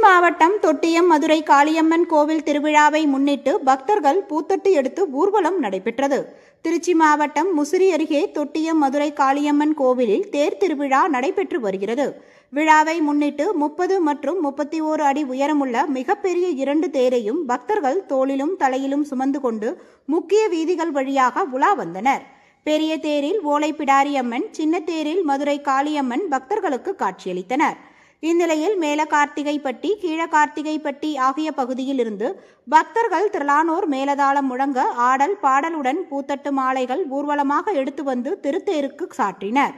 மாவட்டம் தொட்டியம் மதுரை காளியம்மன் கோவில் திருவிழாவை முன்னிட்டு பக்தர்கள் பூத்தட்டு எடுத்து ஊர்வலம் நடைபெற்றது. திருச்சி மாவட்டம் முசிறி அருகே தொட்டியம் மதுரை காளியம்மன் கோவிலில் தேர் திருவிழா நடைபெற்று வருகிறது. விழாவை முன்னிட்டு 30 மற்றும் 31 அடி உயரமுள்ள மிகப்பெரிய 2 தேரையும் பக்தர்கள் தோளிலும் தலையிலும் சுமந்து கொண்டு முக்கிய வீதிகள் வழியாக உலா வந்தனர். பெரிய தேரில் ஓலைப்பிடாரி அம்மன், சின்ன தேரில் மதுரை காளியம்மன் பக்தர்களுக்கு காட்சியளித்தனர். இந்நிலையில் மேல கார்த்திகைப்பட்டி, கீழ கார்த்திகைப்பட்டி ஆகிய பகுதியில் இருந்து பக்தர்கள் திரளானோர் மேலதாளம் முழங்க ஆடல் பாடலுடன் பூத்தட்டு மாலைகள் ஊர்வலமாக எடுத்து வந்து திருத்தேருக்கு சாற்றினர்.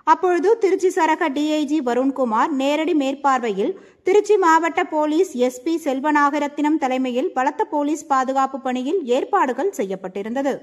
அப்பொழுது திருச்சி சரக டிஐஜி வருண்குமார் நேரடி மேற்பார்வையில் திருச்சி மாவட்ட போலீஸ் எஸ்பி செல்வநாகரத்தினம் தலைமையில் பலத்த போலீஸ் பாதுகாப்பு பணியில் ஏற்பாடுகள் செய்யப்பட்டிருந்தது.